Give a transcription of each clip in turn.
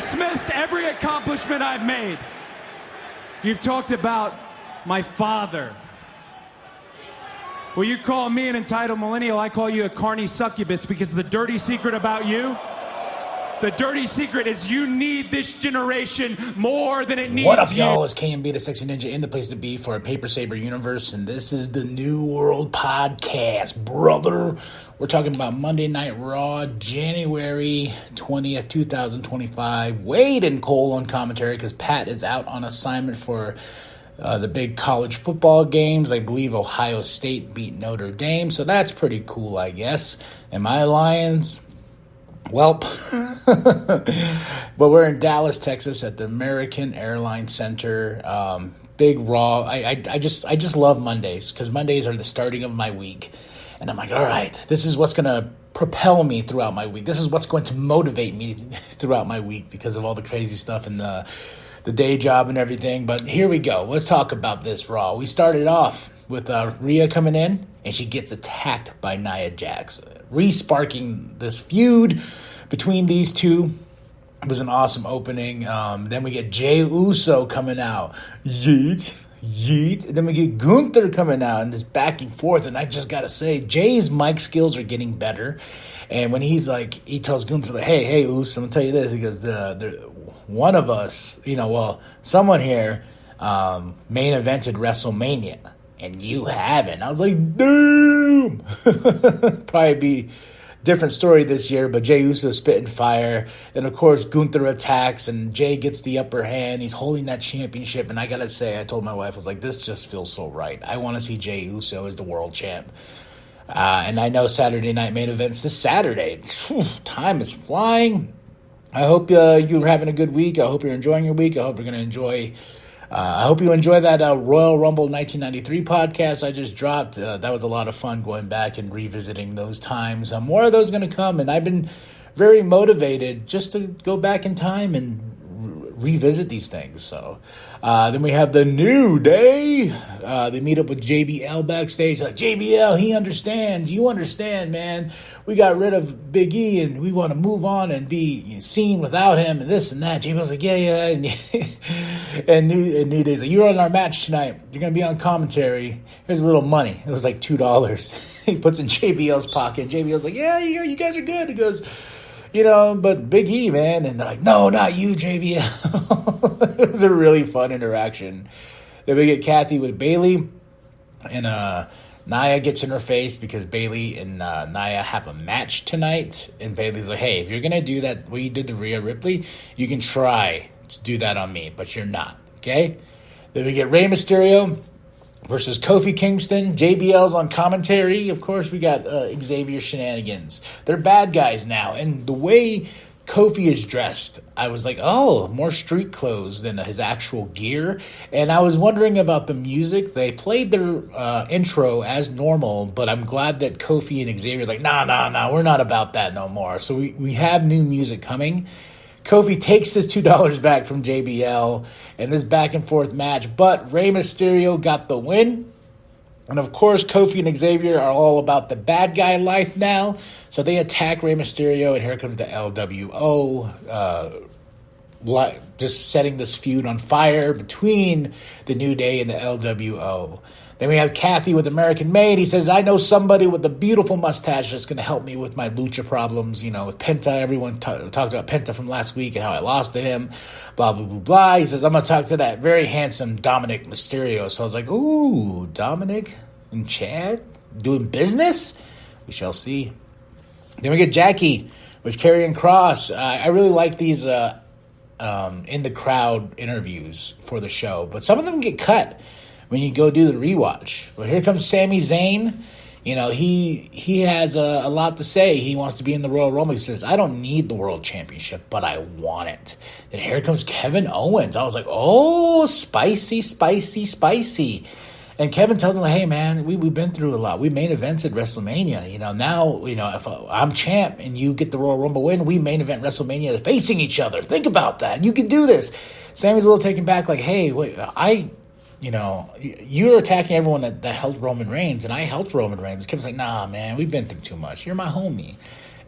dismissed every accomplishment I've made. You've talked about my father. Well, you call me an entitled millennial, I call you a carny succubus, because the dirty secret about you, the dirty secret is you need this generation more than it needs you. What up, y'all? It's KMB, the Sexy Ninja, in the place to be for a Paper Saber universe, and this is the New World Podcast, brother. We're talking about Monday Night Raw, January 20th, 2025. Wade and Cole on commentary because Pat is out on assignment for the big college football games. I believe Ohio State beat Notre Dame, so that's pretty cool, I guess. And my Lions, welp. But we're in Dallas, Texas at the American Airlines Center. Big Raw. I just love Mondays because Mondays are the starting of my week. And I'm like, all right, this is what's going to propel me throughout my week. This is what's going to motivate me throughout my week because of all the crazy stuff and the day job and everything. But here we go. Let's talk about this Raw. We started off with Rhea coming in, and she gets attacked by Nia Jax, re-sparking this feud between these two. It was an awesome opening. Then we get Jey Uso coming out. Yeet. Yeet. And then we get Gunther coming out and this back and forth. And I just got to say, Jay's mic skills are getting better. And when he's like, he tells Gunther, like, hey, Uso, I'm going to tell you this. He goes, one of us, someone here main evented WrestleMania. And you haven't. I was like, damn. Probably be different story this year, but Jey Uso spitting fire. And, of course, Gunther attacks, and Jay gets the upper hand. He's holding that championship. And I got to say, I told my wife, I was like, this just feels so right. I want to see Jey Uso as the world champ. And I know Saturday night main events this Saturday. Whew, time is flying. I hope you're having a good week. I hope you're enjoying your week. I hope you're going to enjoy I hope you enjoy that Royal Rumble 1993 podcast I just dropped. That was a lot of fun going back and revisiting those times. More of those going to come, and I've been very motivated just to go back in time and revisit these things. So then we have the New Day. They meet up with JBL backstage. Like, JBL, he understands. You understand, man. We got rid of Big E, and we want to move on and be seen without him, and this and that. JBL's like, yeah. And New Day's like, you're on our match tonight. You're going to be on commentary. Here's a little money. It was like $2. He puts in JBL's pocket. And JBL's like, yeah, you guys are good. He goes, but Big E, man. And they're like, no, not you, JBL. It was a really fun interaction. Then we get Kathy with Bayley. And Nia gets in her face because Bayley and Nia have a match tonight. And Bayley's like, hey, if you're going to do that, what you did to Rhea Ripley, you can try to do that on me, but you're not, okay? Then we get Rey Mysterio versus Kofi Kingston. JBL's on commentary. Of course, we got Xavier Shenanigans. They're bad guys now. And the way Kofi is dressed, I was like, oh, more street clothes than his actual gear. And I was wondering about the music. They played their intro as normal, but I'm glad that Kofi and Xavier are like, nah, we're not about that no more. So we have new music coming. Kofi takes his $2 back from JBL in this back and forth match, but Rey Mysterio got the win. And of course, Kofi and Xavier are all about the bad guy life now. So they attack Rey Mysterio, and here comes the LWO, just setting this feud on fire between the New Day and the LWO. Then we have Kathy with American Made. He says, I know somebody with a beautiful mustache that's going to help me with my lucha problems. With Penta, everyone talked about Penta from last week and how I lost to him, blah, blah, blah, blah. He says, I'm going to talk to that very handsome Dominic Mysterio. So I was like, ooh, Dominic and Chad doing business? We shall see. Then we get Jackie with Karrion Kross. I really like these in the crowd interviews for the show, but some of them get cut when you go do the rewatch. But here comes Sami Zayn. He has a lot to say. He wants to be in the Royal Rumble. He says, I don't need the World Championship, but I want it. Then here comes Kevin Owens. I was like, oh, spicy. And Kevin tells him, hey, man, we've been through a lot. We main evented WrestleMania. Now, if I'm champ and you get the Royal Rumble win, we main event WrestleMania facing each other. Think about that. You can do this. Sammy's a little taken back, like, hey, wait, you're attacking everyone that helped Roman Reigns, and I helped Roman Reigns. Kevin's like, nah, man, we've been through too much. You're my homie.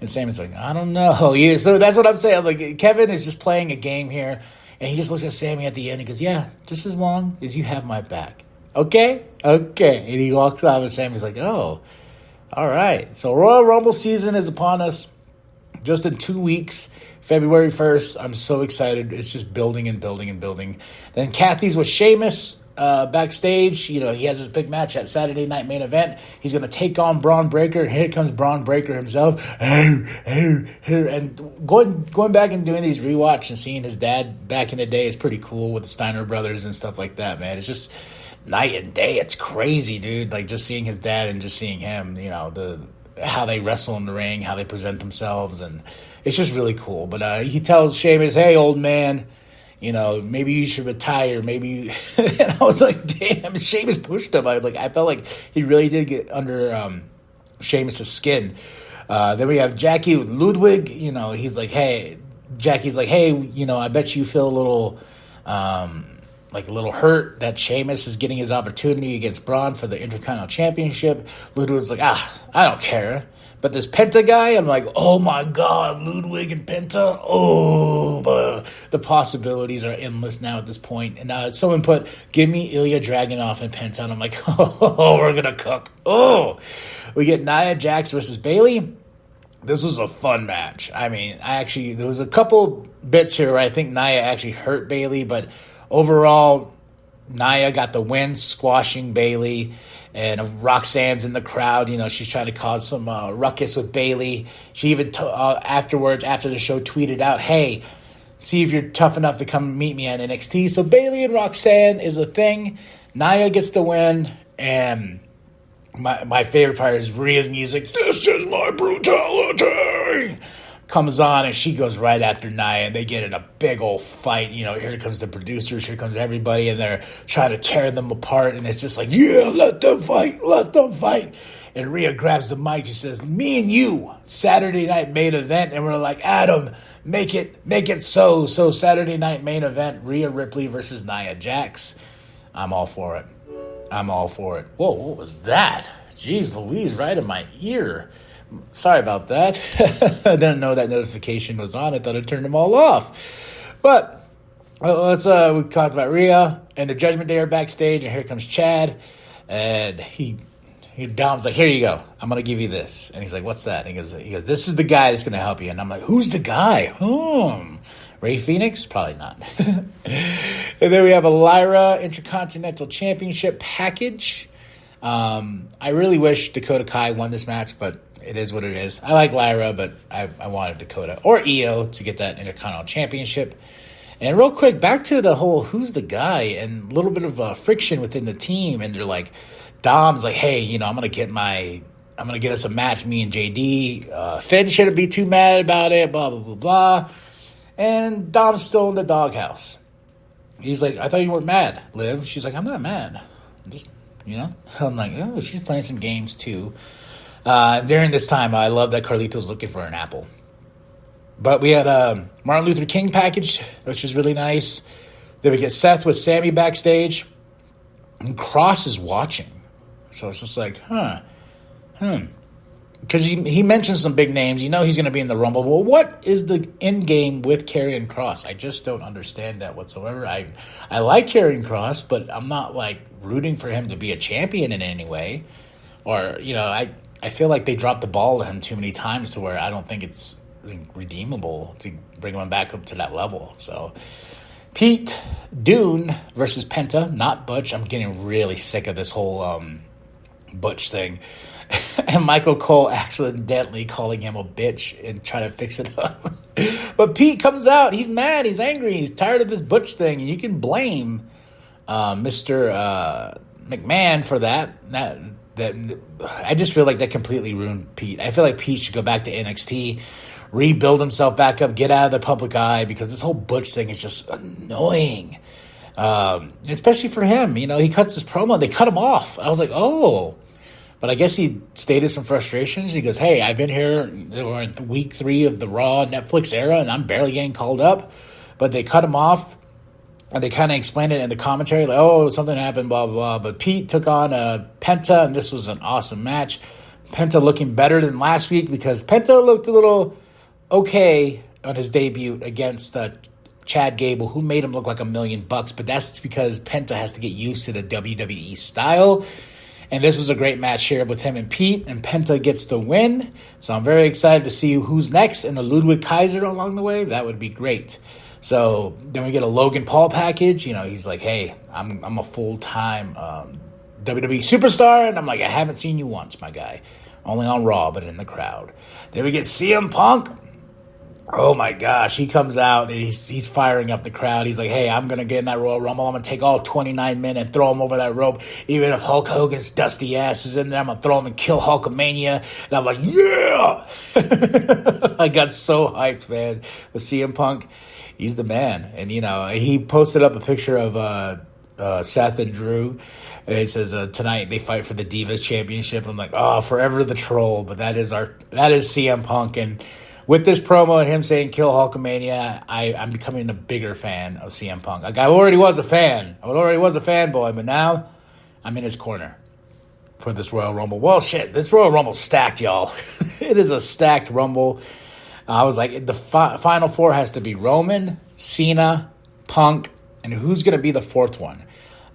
And Sammy's like, I don't know. Yeah, so that's what I'm saying. Like, Kevin is just playing a game here, and he just looks at Sammy at the end and goes, yeah, just as long as you have my back. Okay? Okay. And he walks out, and Sammy's like, oh, all right. So Royal Rumble season is upon us just in 2 weeks. February 1st. I'm so excited. It's just building and building and building. Then Kathy's with Sheamus backstage. You know, he has his big match at Saturday Night Main Event. He's going to take on Braun Breaker. Here comes Braun Breaker himself. And going back and doing these rewatch and seeing his dad back in the day is pretty cool with the Steiner brothers and stuff like that, man. It's just night and day. It's crazy, dude. Like, just seeing his dad and just seeing him, you know, how they wrestle in the ring, how they present themselves, and it's just really cool. But he tells Sheamus, hey, old man, you know, maybe you should retire. Maybe. And I was like, damn, Sheamus pushed him. I felt like he really did get under Sheamus' skin. Then we have Jackie with Ludwig. You know, he's like, hey, Jackie's like, hey, you know, I bet you feel a little hurt that Sheamus is getting his opportunity against Braun for the Intercontinental Championship. Ludwig's like, I don't care. But this Penta guy, I'm like, oh my God, Ludwig and Penta. Oh, the possibilities are endless now at this point. And someone put, give me Ilya Dragunov and Penta. And I'm like, oh, we're going to cook. Oh, we get Nia Jax versus Bayley. This was a fun match. I mean, there was a couple bits here where I think Nia actually hurt Bayley, but overall, Nia got the win, squashing Bayley. And Roxanne's in the crowd. You know, she's trying to cause some ruckus with Bayley. She even afterwards, after the show, tweeted out, hey, see if you're tough enough to come meet me at NXT. So Bayley and Roxanne is a thing. Nia gets the win. And my favorite part is Rhea's music. This is my brutality. Comes on, and she goes right after Nia, and they get in a big old fight. You know, here comes the producers, here comes everybody, and they're trying to tear them apart, and it's just like, yeah, let them fight, let them fight. And Rhea grabs the mic, she says, me and you, Saturday Night Main Event, and we're like, Adam, make it so. So Saturday Night Main Event, Rhea Ripley versus Nia Jax. I'm all for it. Whoa, what was that? Jeez Louise, right in my ear. Sorry about that. I didn't know that notification was on. I thought I turned them all off. But we talked about Rhea and the Judgment Day are backstage, and here comes Chad, and Dom's like, here you go. I'm going to give you this. And he's like, what's that? And he goes, this is the guy that's going to help you. And I'm like, who's the guy? Ray Phoenix? Probably not. And then we have a Lyra Intercontinental Championship package. I really wish Dakota Kai won this match, but it is what it is. I like Lyra, but I wanted Dakota or Io to get that Intercontinental Championship. And real quick, back to the whole who's the guy and a little bit of friction within the team. And they're like, Dom's like, hey, you know, I'm gonna get us a match, me and JD. Finn shouldn't be too mad about it, blah, blah, blah, blah. And Dom's still in the doghouse. He's like, I thought you weren't mad, Liv. She's like, I'm not mad. I'm just, you know. I'm like, oh, she's playing some games too. During this time, I love that Carlito's looking for an apple. But we had a Martin Luther King package, which is really nice. Then we get Seth with Sammy backstage. And Cross is watching. So it's just like, Because he mentions some big names. You know he's going to be in the Rumble. Well, what is the end game with Karrion Kross? I just don't understand that whatsoever. I like Karrion Kross, but I'm not, like, rooting for him to be a champion in any way. Or, you know, I feel like they dropped the ball to him too many times to where I don't think it's redeemable to bring him back up to that level. So, Pete Dunne versus Penta, not Butch. I'm getting really sick of this whole Butch thing. And Michael Cole accidentally calling him a bitch and trying to fix it up. But Pete comes out. He's mad. He's angry. He's tired of this Butch thing. And you can blame Mr. McMahon for that. That I just feel like that completely ruined Pete. I feel like Pete should go back to NXT, rebuild himself back up, get out of the public eye, because this whole Butch thing is just annoying. Especially for him. You know, he cuts his promo. They cut him off. I was like, oh. But I guess he stated some frustrations. He goes, hey, I've been here. We're in week 3 of the Raw Netflix era, and I'm barely getting called up. But they cut him off, and they kind of explained it in the commentary, like, oh, something happened, blah, blah, blah. But Pete took on Penta, and this was an awesome match. Penta looking better than last week because Penta looked a little okay on his debut against Chad Gable, who made him look like $1,000,000, but that's because Penta has to get used to the WWE style. And this was a great match here with him and Pete, and Penta gets the win. So I'm very excited to see who's next, and a Ludwig Kaiser along the way. That would be great. So then we get a Logan Paul package. You know, he's like, hey, I'm a full-time WWE superstar, and I'm like, I haven't seen you once, my guy. Only on Raw, but in the crowd. Then we get CM Punk. Oh my gosh, he comes out and he's firing up the crowd. He's like, hey, I'm going to get in that Royal Rumble. I'm going to take all 29 men and throw them over that rope. Even if Hulk Hogan's dusty ass is in there, I'm going to throw him and kill Hulkamania. And I'm like, yeah! I got so hyped, man. With CM Punk, he's the man. And, you know, he posted up a picture of Seth and Drew. And it says, tonight they fight for the Divas Championship. I'm like, oh, forever the troll. But that is CM Punk. And with this promo and him saying kill Hulkamania, I'm becoming a bigger fan of CM Punk. Like, I already was a fan. I already was a fanboy, but now I'm in his corner for this Royal Rumble. Well, shit, this Royal Rumble's stacked, y'all. It is a stacked Rumble. I was like, the final four has to be Roman, Cena, Punk, and who's going to be the fourth one?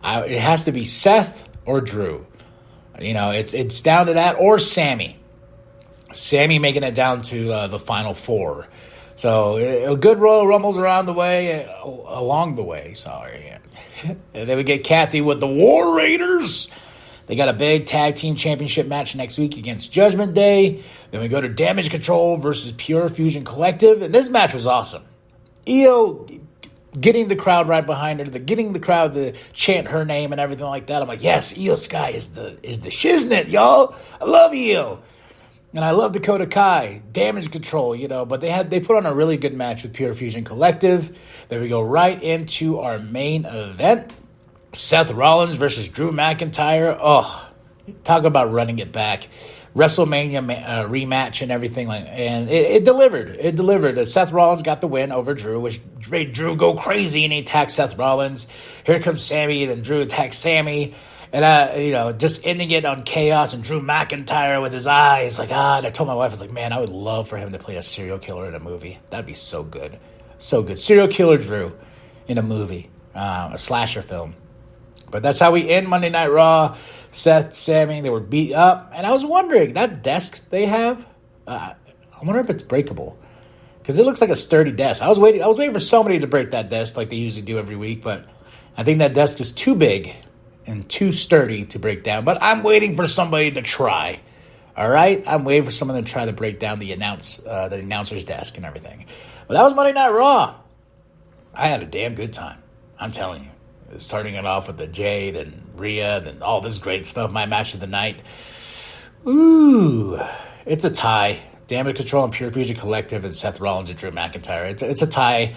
It has to be Seth or Drew. You know, it's down to that, or Sammy. Sammy making it down to the final four. So a good Royal Rumbles along the way. Sorry. And then we get Kathy with the War Raiders. They got a big tag team championship match next week against Judgment Day. Then we go to Damage Control versus Pure Fusion Collective. And this match was awesome. Io getting the crowd right behind her, getting the crowd to chant her name and everything like that. I'm like, yes, Io Sky is the shiznit, y'all. I love Io. And I love Dakota Kai, Damage Control, you know, but they put on a really good match with Pure Fusion Collective. Then we go right into our main event. Seth Rollins versus Drew McIntyre. Oh, talk about running it back. WrestleMania rematch and everything, and it delivered. It delivered. Seth Rollins got the win over Drew, which made Drew go crazy, and he attacked Seth Rollins. Here comes Sammy, then Drew attacks Sammy. And, you know, just ending it on chaos and Drew McIntyre with his eyes. Like, and I told my wife, I was like, man, I would love for him to play a serial killer in a movie. That'd be so good. So good. Serial killer Drew in a movie, a slasher film. But that's how we end Monday Night Raw. Seth, Sammy, they were beat up. And I was wondering, that desk they have, I wonder if it's breakable. Because it looks like a sturdy desk. I was waiting for somebody to break that desk like they usually do every week. But I think that desk is too big and too sturdy to break down. But I'm waiting for somebody to try. All right? I'm waiting for someone to try to break down the announcer's desk and everything. But that was Monday Night Raw. I had a damn good time. I'm telling you. Starting it off with the Jade and Rhea and all this great stuff. My match of the night. Ooh. It's a tie. Damage Control and Pure Fusion Collective and Seth Rollins and Drew McIntyre. It's a tie.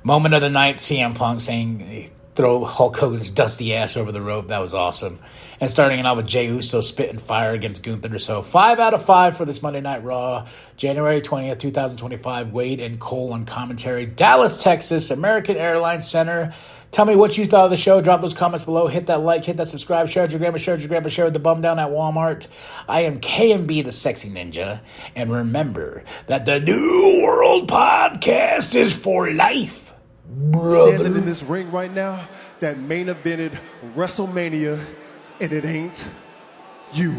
Moment of the night, CM Punk saying throw Hulk Hogan's dusty ass over the rope. That was awesome. And starting it off with Jey Uso spitting fire against Gunther. So 5 out of 5 for this Monday Night Raw. January 20th, 2025. Wade and Cole on commentary. Dallas, Texas, American Airlines Center. Tell me what you thought of the show. Drop those comments below. Hit that like, hit that subscribe, share it with your grandma, share with the bum down at Walmart. I am KMB the Sexy Ninja. And remember that the New World Podcast is for life, brother. Standing in this ring right now that main evented WrestleMania, and it ain't you.